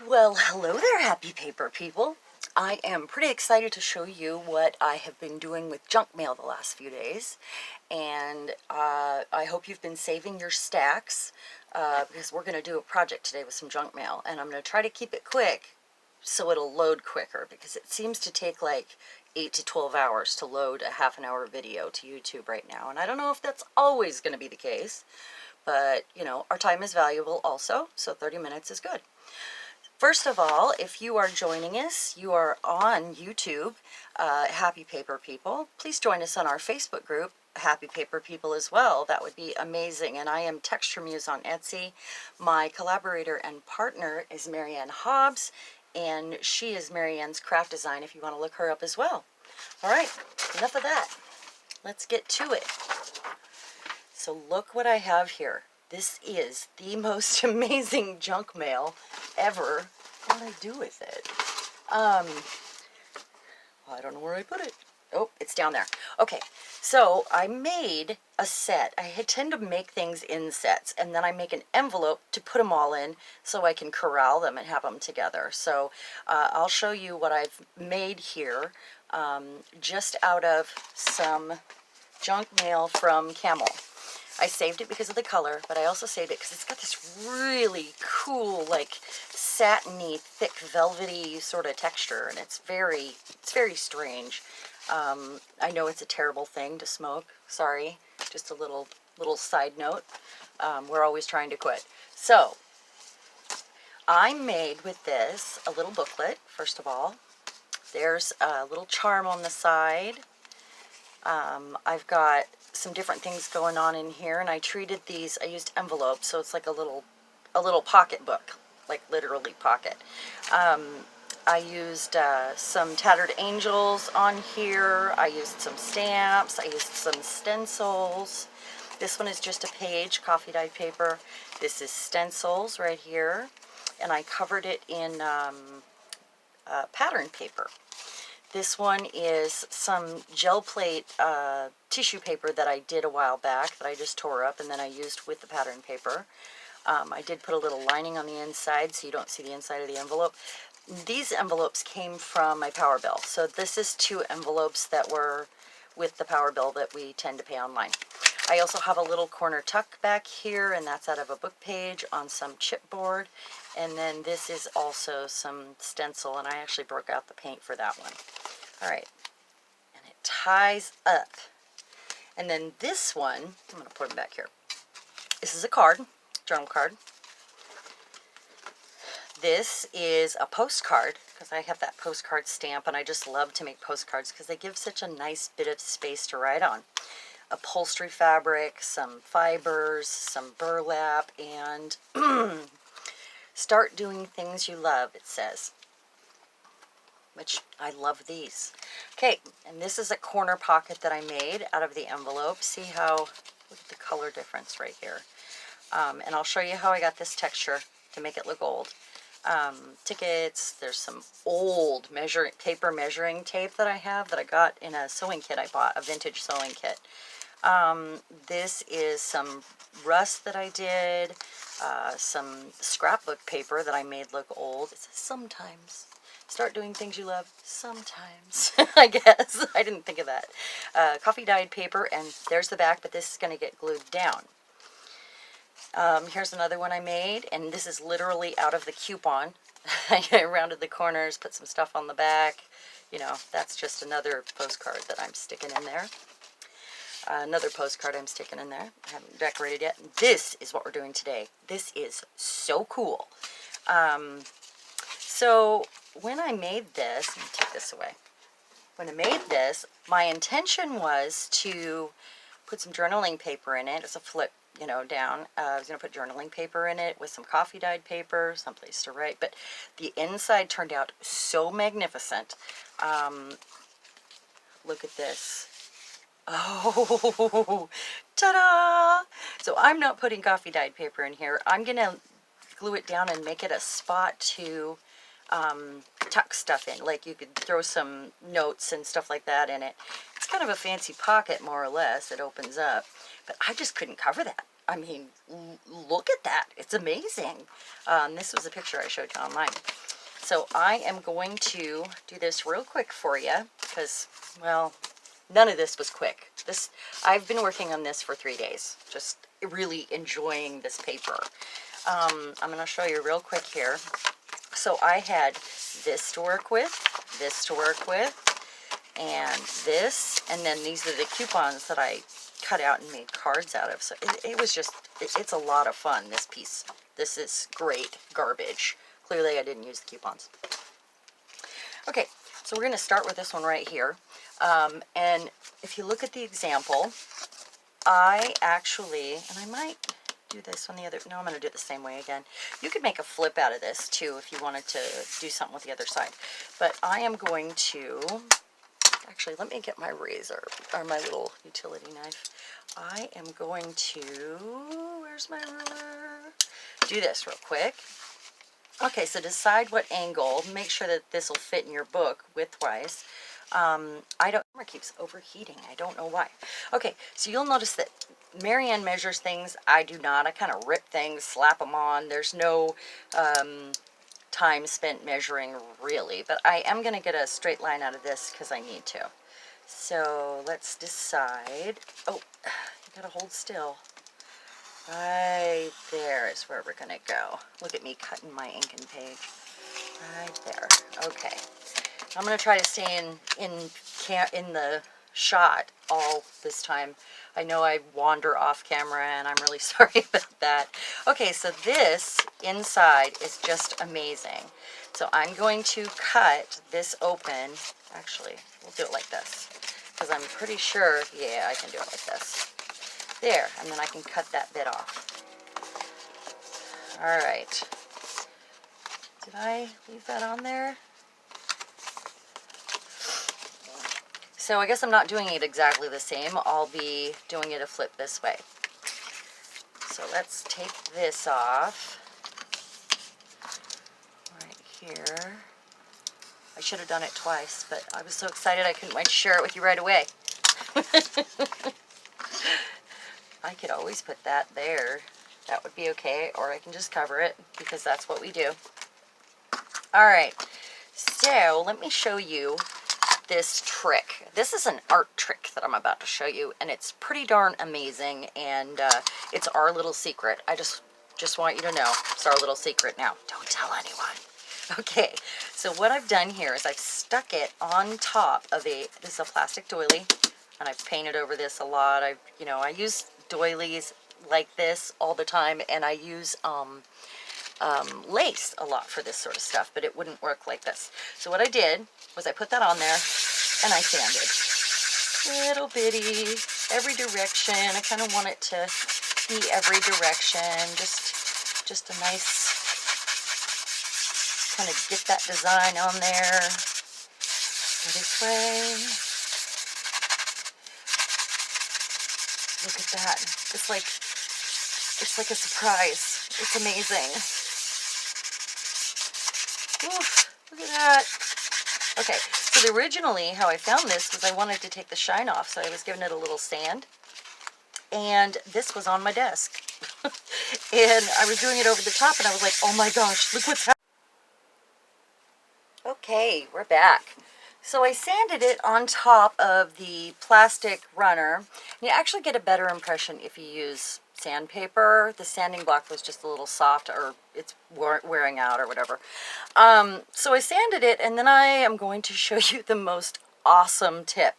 Well, hello there, happy paper people. I am pretty excited to show you what I have been doing with junk mail the last few days. And I hope you've been saving your stacks because we're going to do a project today with some junk mail. And I'm going to try to keep it quick so it'll load quicker because it seems to take like 8 to 12 hours to load a half-an-hour video to YouTube right now. And I don't know if that's always going to be the case, but you know, our time is valuable also, so 30 minutes is good. First of all, if you are joining us, you are on YouTube, Happy Paper People. Please join us on our Facebook group, Happy Paper People as well. That would be amazing. And I am Texture Muse on Etsy. My collaborator and partner is Marianne Hobbs, and she is Marianne's Craft Design if you want to look her up as well. All right, enough of that. Let's get to it. So look what I have here. This is the most amazing junk mail ever. What did I do with it? Well, I don't know where I put it. Oh, it's down there. Okay, so I made a set. I tend to make things in sets, and then I make an envelope to put them all in so I can corral them and have them together. So I'll show you what I've made here just out of some junk mail from Camel. I saved it because of the color, but I also saved it because it's got this really cool, like, satiny, thick, velvety sort of texture, and it's very strange. I know it's a terrible thing to smoke. Sorry, just a little side note. We're always trying to quit. So, I made with this a little booklet, first of all. There's a little charm on the side. I've got some different things going on in here, and I treated these, I used envelopes, so it's like a little pocket book, like literally pocket. I used some tattered angels on here. I used some stamps. I used some stencils. This one is just a page, coffee dyed paper. This is stencils right here, and I covered it in pattern paper. This one is some gel plate tissue paper that I did a while back that I just tore up and then I used with the pattern paper. I did put a little lining on the inside so you don't see the inside of the envelope. These envelopes came from my power bill. So this is 2 envelopes that were with the power bill that we tend to pay online. I also have a little corner tuck back here, and that's out of a book page on some chipboard. And then this is also some stencil, and I actually broke out the paint for that one. All right, and it ties up. And then this one, I'm going to put them back here. This is a card, journal card. This is a postcard, because I have that postcard stamp, and I just love to make postcards because they give such a nice bit of space to write on. Upholstery fabric, some fibers, some burlap, and start doing things you love, it says. Which I love these. Okay, and this is a corner pocket that I made out of the envelope. See how, look at the color difference right here. And I'll show you how I got this texture to make it look old. Tickets, there's some old paper measuring tape that I have that I got in a sewing kit I bought, a vintage sewing kit. This is some rust that I did, some scrapbook paper that I made look old. It says sometimes. Start doing things you love sometimes, I guess. I didn't think of that. Coffee dyed paper, and there's the back, but this is going to get glued down. Here's another one I made, and this is literally out of the coupon. I rounded the corners, put some stuff on the back. You know, that's just another postcard that I'm sticking in there. Another postcard I'm sticking in there. I haven't decorated yet. This is what we're doing today. This is so cool. So when I made this, let me take this away. When I made this, my intention was to put some journaling paper in it. It's a flip, you know, down. I was going to put journaling paper in it with some coffee dyed paper, someplace to write. But the inside turned out so magnificent. Look at this. Oh, ta-da! So I'm not putting coffee dyed paper in here. I'm going to glue it down and make it a spot to tuck stuff in. Like you could throw some notes and stuff like that in it. It's kind of a fancy pocket, more or less. It opens up. But I just couldn't cover that. I mean, look at that. It's amazing. This was a picture I showed you online. So I am going to do this real quick for you because, well, none of this was quick. I've been working on this for 3 days, just really enjoying this paper. I'm going to show you real quick here. So I had this to work with, this to work with, and this, and then these are the coupons that I cut out and made cards out of. So it was just, it's a lot of fun, this piece. This is great garbage. Clearly I didn't use the coupons. Okay, so we're going to start with this one right here. And if you look at the example, I actually, and I might do this on the other, no, I'm going to do it the same way again. You could make a flip out of this too if you wanted to do something with the other side. But I am going to, actually, let me get my razor, or my little utility knife. I am going to, where's my ruler? Do this real quick. Okay, so decide what angle. Make sure that this will fit in your book widthwise. Camera keeps overheating. I don't know why. Okay, so you'll notice that Marianne measures things. I do not. I kind of rip things, slap them on. There's no time spent measuring really, but I am going to get a straight line out of this because I need to. So let's decide. Oh, you got to hold still. Right there is where we're going to go. Look at me cutting my inking page. Right there. Okay. I'm going to try to stay in the shot all this time. I know I wander off camera and I'm really sorry about that. Okay, so this inside is just amazing. So I'm going to cut this open. Actually, we'll do it like this because I'm pretty sure, yeah, I can do it like this. There, and then I can cut that bit off. All right. Did I leave that on there? So I guess I'm not doing it exactly the same. I'll be doing it a flip this way. So let's take this off. Right here. I should have done it twice, but I was so excited I couldn't wait to share it with you right away. I could always put that there. That would be okay, or I can just cover it because that's what we do. All right, so let me show you this trick. This is an art trick that I'm about to show you, and it's pretty darn amazing, and it's our little secret. I just want you to know it's our little secret now. Don't tell anyone. Okay, so what I've done here is I've stuck it on top of this is a plastic doily, and I've painted over this a lot. I use doilies like this all the time, and I use lace a lot for this sort of stuff, but it wouldn't work like this. So what I did was I put that on there and I sanded. Little bitty, every direction. I kind of want it to be every direction. Just a nice, kind of get that design on there. Go this way. Look at that. It's like a surprise. It's amazing. Oof, look at that. Okay, so originally how I found this was I wanted to take the shine off, so I was giving it a little sand. And this was on my desk. And I was doing it over the top, and I was like, oh my gosh, look what's happening. Okay, we're back. So I sanded it on top of the plastic runner. And you actually get a better impression if you use sandpaper. The sanding block was just a little soft, or it's wearing out or whatever. So I sanded it, and then I am going to show you the most awesome tip.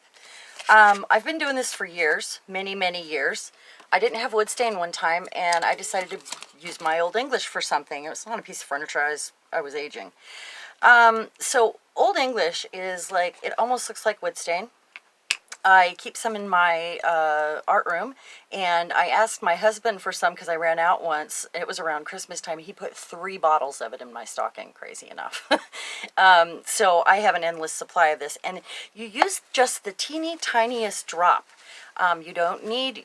I've been doing this for years, many, many years. I didn't have wood stain one time, and I decided to use my Old English for something. It was not a piece of furniture. I was aging. So Old English is like, it almost looks like wood stain. I keep some in my art room, and I asked my husband for some because I ran out once. It was around Christmas time. He put 3 bottles of it in my stocking, crazy enough. So I have an endless supply of this, and you use just the teeny tiniest drop. You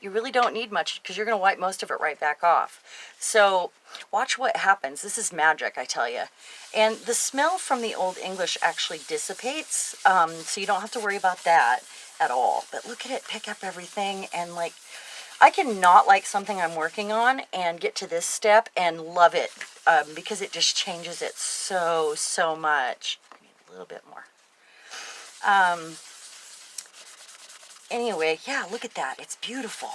really don't need much because you're going to wipe most of it right back off. So watch what happens. This is magic, I tell you. And the smell from the Old English actually dissipates, so you don't have to worry about that at all. But look at it pick up everything, and like, I cannot like something I'm working on and get to this step and love it, because it just changes it so much. A little bit more. Anyway, yeah, look at that. It's beautiful.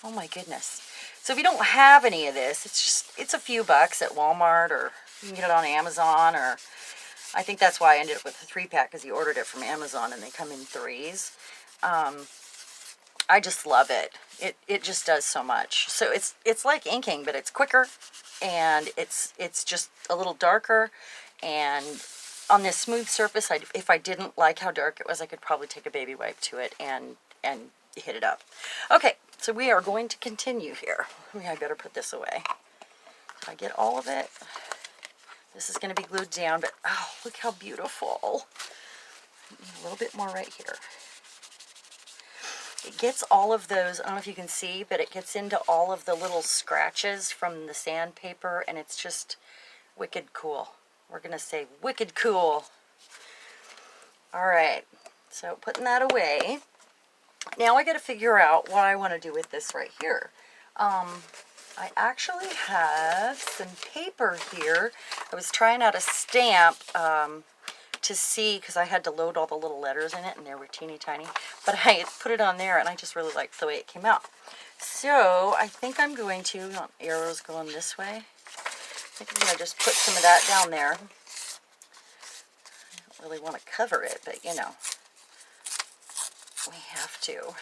Oh my goodness. So if you don't have any of this, it's a few bucks at Walmart, or you can get it on Amazon, or I think that's why I ended up with a 3-pack, because you ordered it from Amazon and they come in 3s. I just love it. It just does so much. So it's like inking, but it's quicker, and it's just a little darker, and on this smooth surface, if I didn't like how dark it was, I could probably take a baby wipe to it and hit it up. Okay, so we are going to continue here. I better put this away. Did I get all of it? This is going to be glued down, but oh, look how beautiful. A little bit more right here. It gets all of those, I don't know if you can see, but it gets into all of the little scratches from the sandpaper, and it's just wicked cool. We're going to say wicked cool. All right, so putting that away. Now I got to figure out what I want to do with this right here. I actually have some paper here. I was trying out a stamp to see, because I had to load all the little letters in it, and they were teeny tiny. But I put it on there, and I just really liked the way it came out. So I think I'm going to, arrows going this way. I think I'm going to just put some of that down there. I don't really want to cover it, but you know, we have to.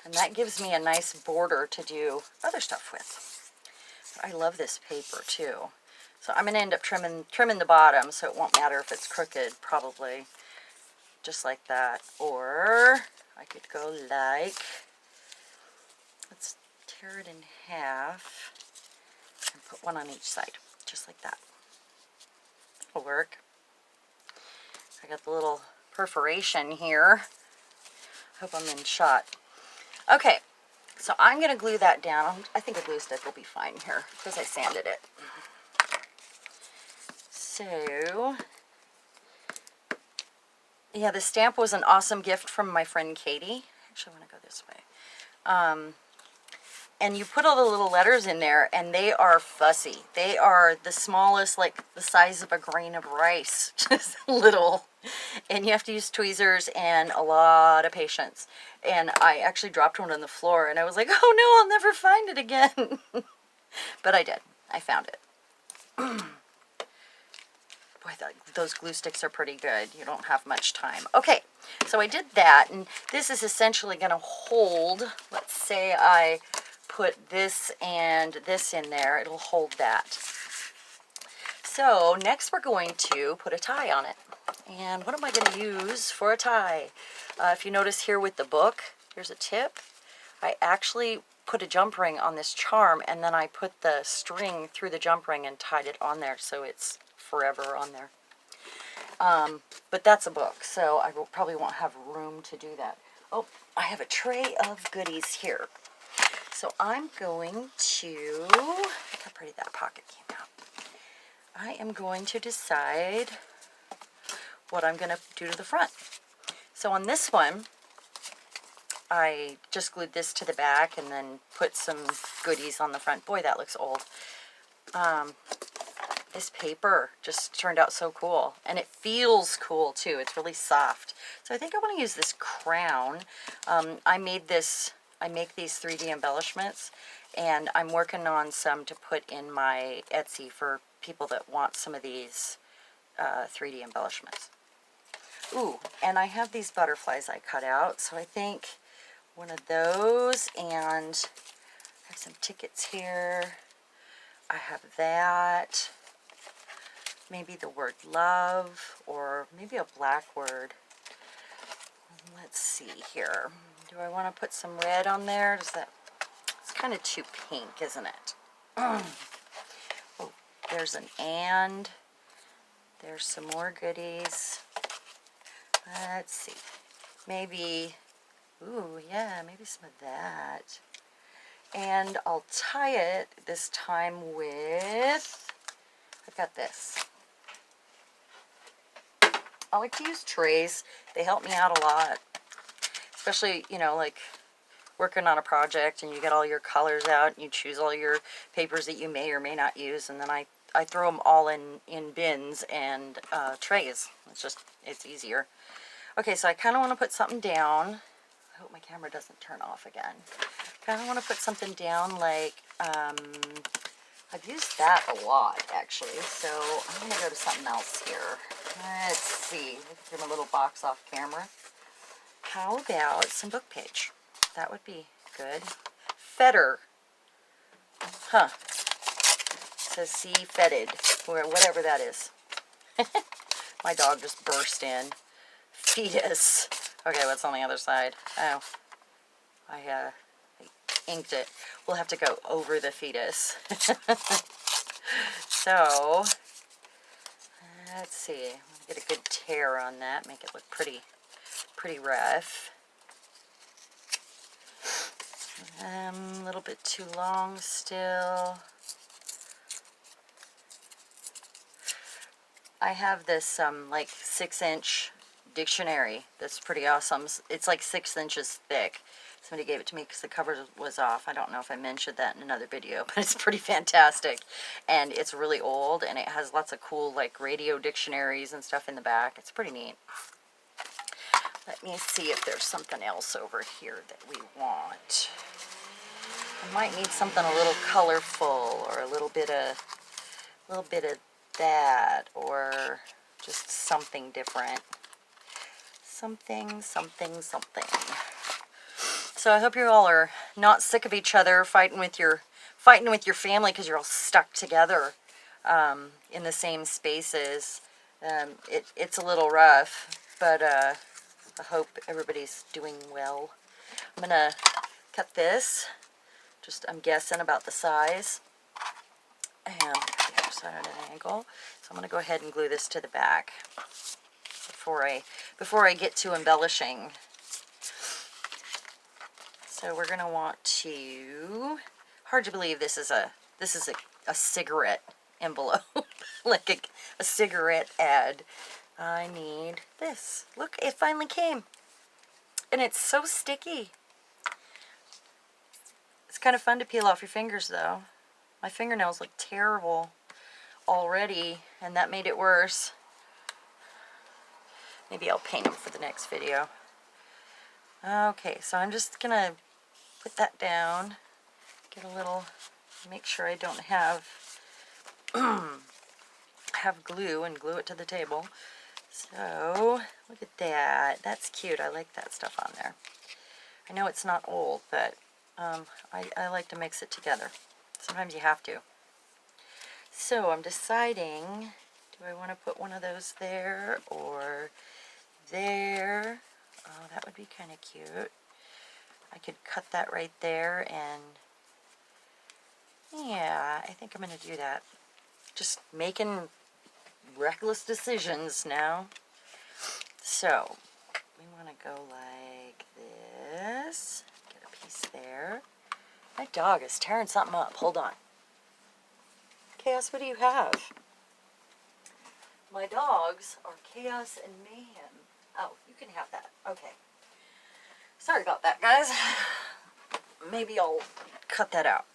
And that gives me a nice border to do other stuff with. I love this paper too. So I'm going to end up trimming the bottom, so it won't matter if it's crooked, probably. Just like that. Or I could go like, let's tear it in half and put one on each side, just like that. That'll work. I got the little perforation here. Hope I'm in shot. Okay, so I'm going to glue that down. I think a glue stick will be fine here, because I sanded it. So, yeah, the stamp was an awesome gift from my friend Katie. Actually, I want to go this way. And you put all the little letters in there, and they are fussy. They are the smallest, like the size of a grain of rice, just little. And you have to use tweezers and a lot of patience. And I actually dropped one on the floor, and I was like, oh no, I'll never find it again. But I did. I found it. Boy, those glue sticks are pretty good. You don't have much time. Okay, so I did that, and this is essentially going to hold, let's say I put this and this in there, it'll hold that. So next we're going to put a tie on it. And what am I going to use for a tie? If you notice here with the book, here's a tip. I actually put a jump ring on this charm, and then I put the string through the jump ring and tied it on there, so it's forever on there. But that's a book, so I probably won't have room to do that. Oh, I have a tray of goodies here. So I'm going to, look how pretty that pocket came out. I am going to decide what I'm going to do to the front. So on this one, I just glued this to the back and then put some goodies on the front. Boy, that looks old. This paper just turned out so cool, and it feels cool too. It's really soft. So I think I want to use this crown. I make these 3D embellishments, and I'm working on some to put in my Etsy for people that want some of these 3D embellishments. Ooh, and I have these butterflies I cut out, so I think one of those, and I have some tickets here. I have that. Maybe the word love, or maybe a black word. Let's see here. Do I want to put some red on there? It's kind of too pink, isn't it? Oh, there's an and. There's some more goodies. Let's see. Maybe, ooh, yeah, maybe some of that. And I'll tie it this time with, I've got this. I like to use trays. They help me out a lot. especially, you know, like working on a project and you get all your colors out and you choose all your papers that you may or may not use, and then I throw them all in bins and trays. It's easier. Okay, so I kind of want to put something down. I hope my camera doesn't turn off again. Kind of want to put something down like, I've used that a lot actually, so I'm going to go to something else here. Let's see, get my little box off camera. How about some book page? That would be good. Fetter. Huh. It says see fetid, or whatever that is. My dog just burst in. Fetus. Okay, what's on the other side? Oh, I inked it. We'll have to go over the fetus. So, let's see. I'm gonna get a good tear on that, make it look pretty rough. A little bit too long still. I have this like 6-inch dictionary that's pretty awesome. It's like 6 inches thick. Somebody gave it to me because the cover was off. I don't know if I mentioned that in another video, but it's pretty fantastic. And it's really old, and it has lots of cool like radio dictionaries and stuff in the back. It's pretty neat. Let me see if there's something else over here that we want. I might need something a little colorful, or a little bit of that, or just something different. Something. So I hope you all are not sick of each other, fighting with your family because you're all stuck together in the same spaces. It's a little rough, but I hope everybody's doing well. I'm gonna cut this. I'm guessing about the size. And put the other side at an angle. So I'm going to go ahead and glue this to the back before I get to embellishing. So we're going to want to, hard to believe this is a cigarette envelope, like a cigarette ad. I need this. Look, it finally came. And it's so sticky. It's kind of fun to peel off your fingers though. My fingernails look terrible already, and that made it worse. Maybe I'll paint them for the next video. Okay, so I'm just gonna put that down, get a little, make sure I don't have glue, and glue it to the table. So look at that. That's cute. I like that stuff on there. I know it's not old, but I like to mix it together. Sometimes you have to. So I'm deciding, do I want to put one of those there or there? Oh, that would be kind of cute. I could cut that right there, and yeah, I think I'm going to do that. Just making reckless decisions now. So we want to go like this. Get a piece there. My dog is tearing something up. Hold on. Chaos, what do you have? My dogs are chaos and mayhem. Oh, you can have that. Okay. Sorry about that, guys. Maybe I'll cut that out.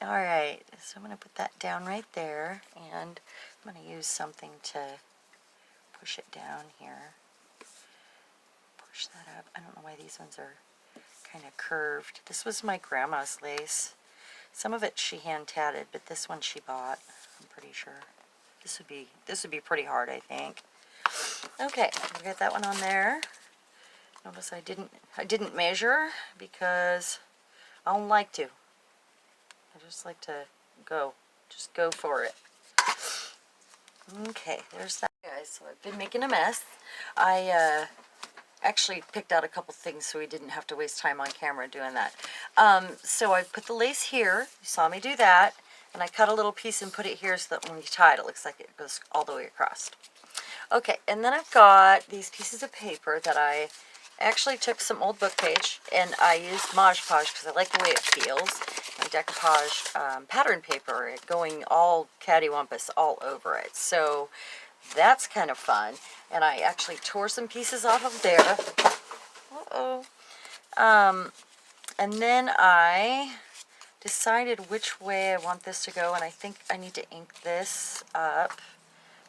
Alright, so I'm going to put that down right there, and I'm going to use something to push it down here. Push that up. I don't know why these ones are kind of curved. This was my grandma's lace. Some of it she hand tatted, but this one she bought, I'm pretty sure. This would be pretty hard, I think. Okay, we'll get that one on there. Notice I didn't measure because I don't like to. I just like to just go for it. Okay, there's that, guys. So I've been making a mess. I actually picked out a couple things so we didn't have to waste time on camera doing that. So I've put the lace here. You saw me do that. And I cut a little piece and put it here so that when you tie it, it looks like it goes all the way across. Okay, and then I've got these pieces of paper that I actually took some old book page, and I used Mod Podge because I like the way it feels. And decoupage pattern paper, going all cattywampus all over it. So that's kind of fun. And I actually tore some pieces off of there. Uh-oh. And then I decided which way I want this to go, and I think I need to ink this up.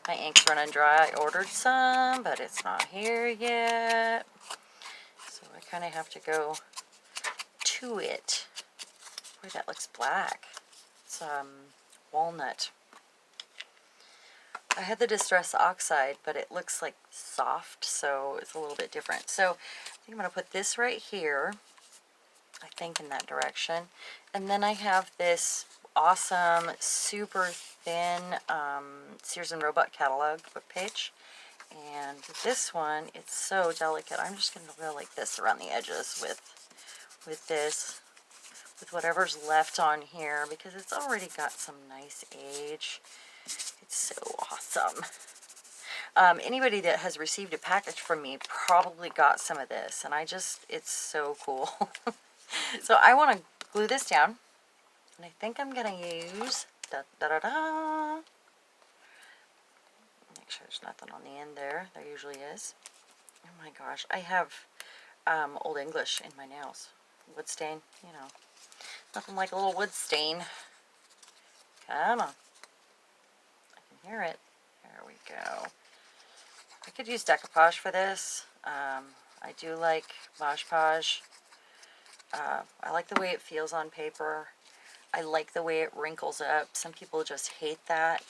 My ink's running dry. I ordered some, but it's not here yet. So I kind of have to go to it. Boy, that looks black. It's walnut. I had the Distress Oxide, but it looks like soft, so it's a little bit different. So I think I'm going to put this right here. I think in that direction. And then I have this awesome, super thin Sears and Roebuck catalog book page. And this one, it's so delicate. I'm just going to go like this around the edges with this, with whatever's left on here, because it's already got some nice age. It's so awesome. Anybody that has received a package from me probably got some of this, and it's so cool. So I want to glue this down, and I think I'm going to use, make sure there's nothing on the end there. There usually is. Oh my gosh, I have Old English in my nails. Wood stain, you know. Nothing like a little wood stain. Come on. I can hear it. There we go. I could use decoupage for this. I do like Mod Podge. I like the way it feels on paper. I like the way it wrinkles up. Some people just hate that.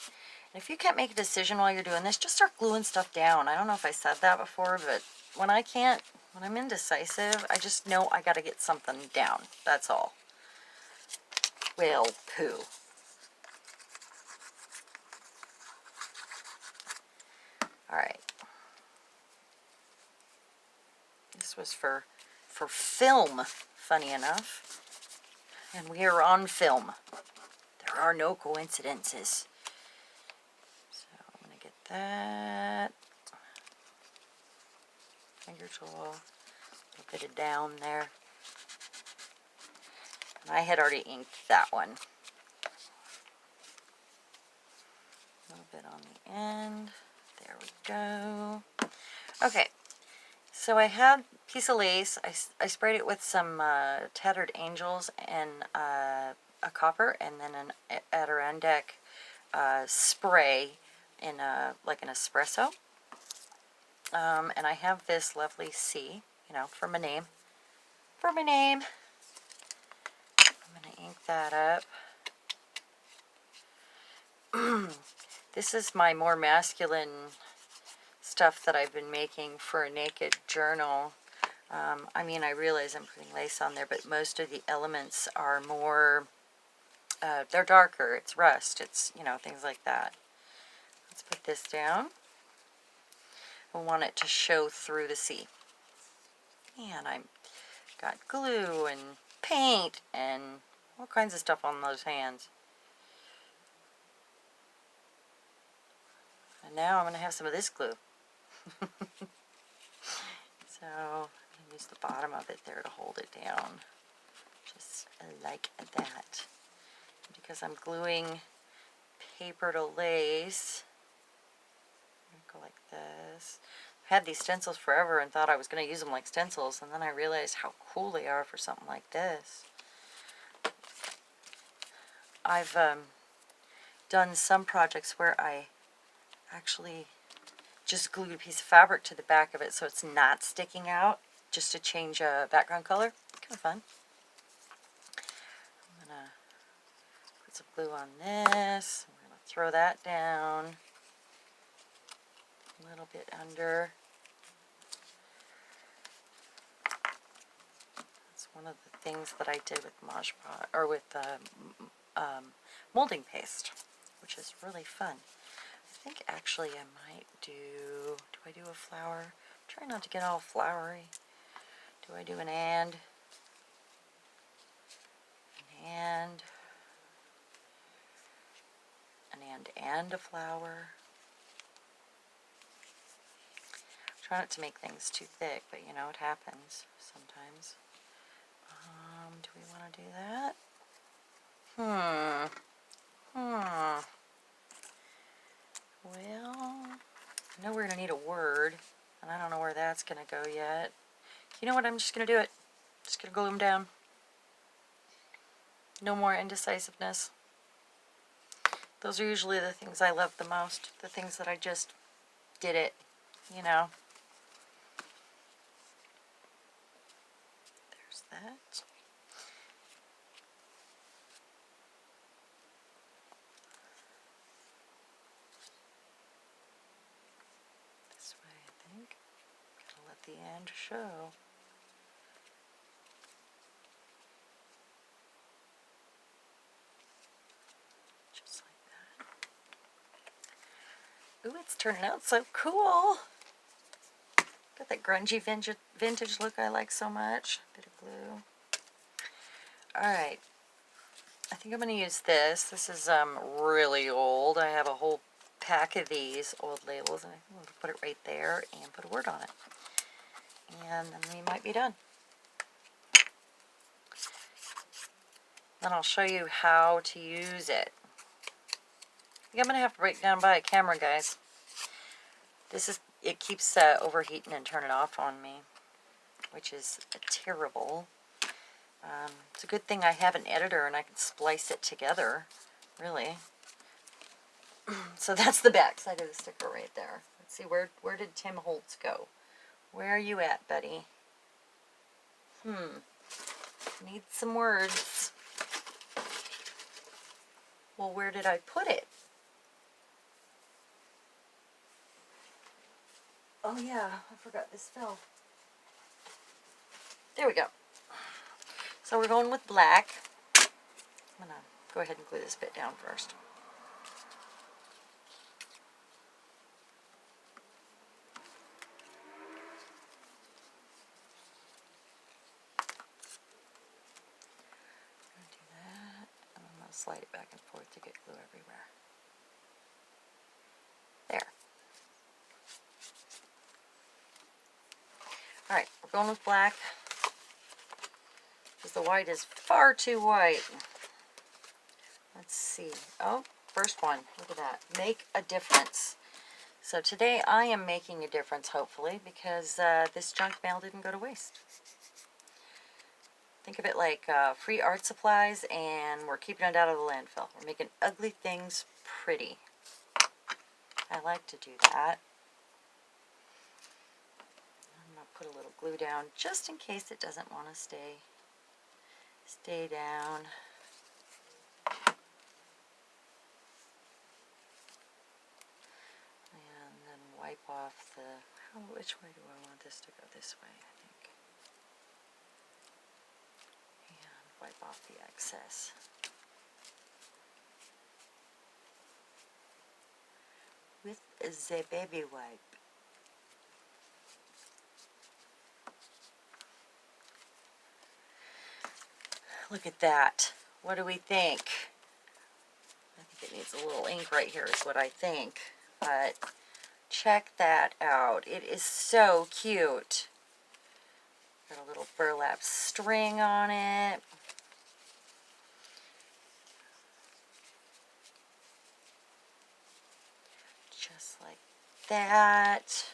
And if you can't make a decision while you're doing this, just start gluing stuff down. I don't know if I said that before, but when I'm indecisive, I just know I got to get something down. That's all. Well, poo. All right. This was for film, funny enough. And we are on film. There are no coincidences. So I'm going to get that. Finger tool. A little bit of down there. And I had already inked that one. A little bit on the end. There we go. Okay. So I had a piece of lace. I sprayed it with some Tattered Angels and a copper, and then an Adirondack spray in like an espresso. And I have this lovely C, you know, for my name. For my name. I'm going to ink that up. This is my more masculine stuff that I've been making for a naked journal. I mean, I realize I'm putting lace on there, but most of the elements are more, they're darker. It's rust. It's, you know, things like that. Let's put this down. I want it to show through the sea. And I've got glue and paint and all kinds of stuff on those hands. And now I'm going to have some of this glue. So I use the bottom of it there to hold it down, just like that. Because I'm gluing paper to lace, go like this. I had these stencils forever and thought I was going to use them like stencils, and then I realized how cool they are for something like this. I've done some projects where I actually just glued a piece of fabric to the back of it so it's not sticking out, just to change a background color. Kind of fun. I'm going to put some glue on this. I'm going to throw that down a little bit under. That's one of the things that I did with Mod Podge, or with molding paste, which is really fun. I think actually I might do I do a flower? Try not to get all flowery. Do I do an and a flower? Try not to make things too thick, but you know, it happens sometimes. Do we want to do that? Well, that's going to go yet. You know what? I'm just going to do it. Just going to glue them down. No more indecisiveness. Those are usually the things I love the most. The things that I just did it, you know. There's that. This way, I think. Gotta let the end show. Just like that. Ooh, it's turning out so cool. Got that grungy vintage look I like so much. Bit of glue. Alright. I think I'm going to use this. This is really old. I have a whole pack of these old labels, and I'm going to put it right there and put a word on it. And then we might be done. Then I'll show you how to use it. I think I'm going to have to break down by a camera, guys. It keeps overheating and turning off on me, which is terrible. It's a good thing I have an editor and I can splice it together, really. So that's the back side of the sticker right there. Let's see, where did Tim Holtz go? Where are you at, buddy? Need some words. Well, where did I put it? Oh yeah, I forgot this fell. There we go. So we're going with black. I'm going to go ahead and glue this bit down first. I'm going to do that, and I'm going to slide it back and forth to get glue everywhere. There. Alright, we're going with black, because the white is far too white. Let's see. Oh, first one. Look at that. Make a difference. So today I am making a difference, hopefully, because this junk mail didn't go to waste. Think of it like free art supplies, and we're keeping it out of the landfill. We're making ugly things pretty. I like to do that. I'm going to put a little glue down just in case it doesn't want to stay down. And then wipe off which way do I want this to go? This way, I think. And wipe off the excess. With the baby wipe. Look at that. What do we think? I think it needs a little ink right here is what I think. But check that out. It is so cute. Got a little burlap string on it. Just like that.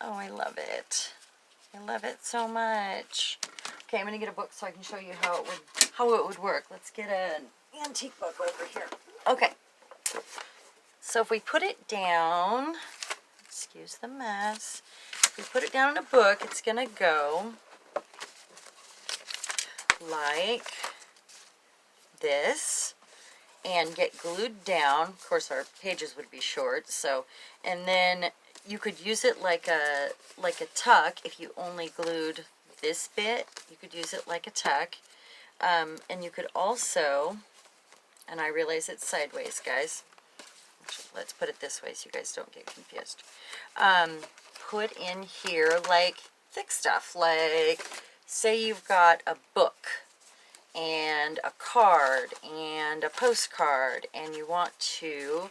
Oh, I love it. I love it so much. Okay, I'm going to get a book so I can show you how it would work. Let's get an antique book over here. Okay. So if we put it down, excuse the mess. If we put it down in a book, it's going to go like this and get glued down. Of course, our pages would be short, so, and then you could use it like a tuck. If you only glued this bit, you could use it like a tuck. And you could also, and I realize it's sideways, guys. Let's put it this way so you guys don't get confused. Put in here like thick stuff, like say you've got a book and a card and a postcard, and you want to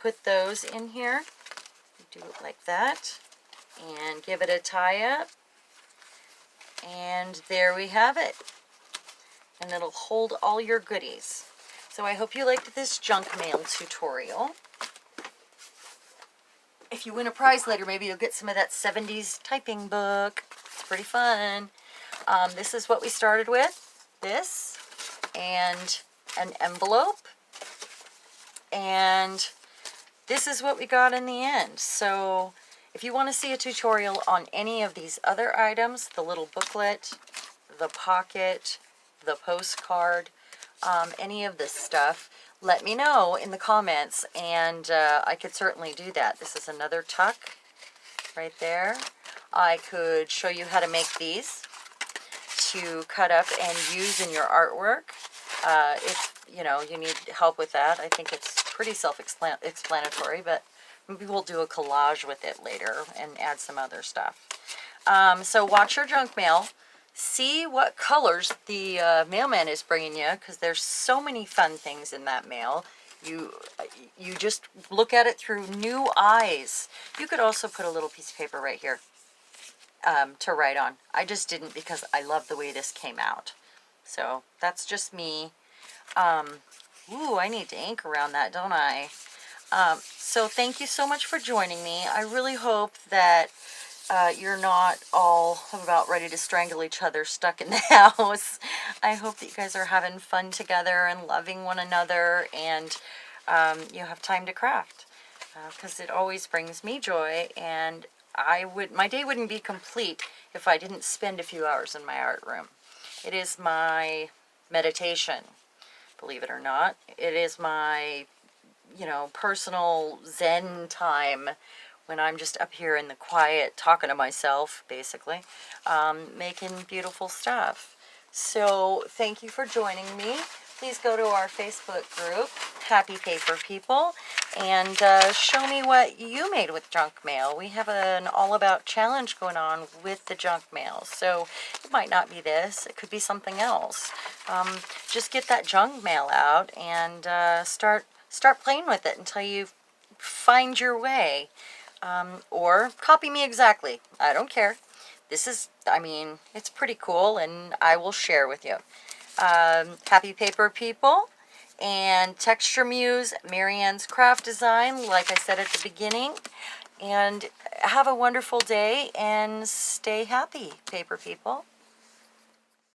put those in here. You do it like that and give it a tie up, and there we have it, and it'll hold all your goodies. So I hope you liked this junk mail tutorial, if you win a prize later, maybe you'll get some of that 70s typing book. It's pretty fun. This is what we started with. This and an envelope. And this is what we got in the end. So if you want to see a tutorial on any of these other items, the little booklet, the pocket, the postcard, any of this stuff, let me know in the comments, and I could certainly do that. This is another tuck right there. I could show you how to make these to cut up and use in your artwork. If you know you need help with that, I think it's pretty self-explanatory, but maybe we'll do a collage with it later and add some other stuff. So watch your junk mail. See what colors the mailman is bringing you, because there's so many fun things in that mail. You just look at it through new eyes. You could also put a little piece of paper right here to write on. I just didn't because I love the way this came out. So that's just me. Ooh, I need to ink around that, don't I? So thank you so much for joining me. I really hope that you're not all about ready to strangle each other stuck in the house. I hope that you guys are having fun together and loving one another, and you have time to craft, because it always brings me joy, and my day wouldn't be complete if I didn't spend a few hours in my art room. It is my meditation, believe it or not. It is my, personal Zen time when I'm just up here in the quiet talking to myself, basically, making beautiful stuff. So thank you for joining me. Please go to our Facebook group, Happy Paper People, and show me what you made with junk mail. We have an all-about challenge going on with the junk mail. So it might not be this. It could be something else. Just get that junk mail out and start playing with it until you find your way. Or copy me exactly. I don't care. This is, it's pretty cool, and I will share with you. Happy Paper People and Texture Muse, Marianne's Craft Design, like I said at the beginning. And have a wonderful day and stay happy, Paper People.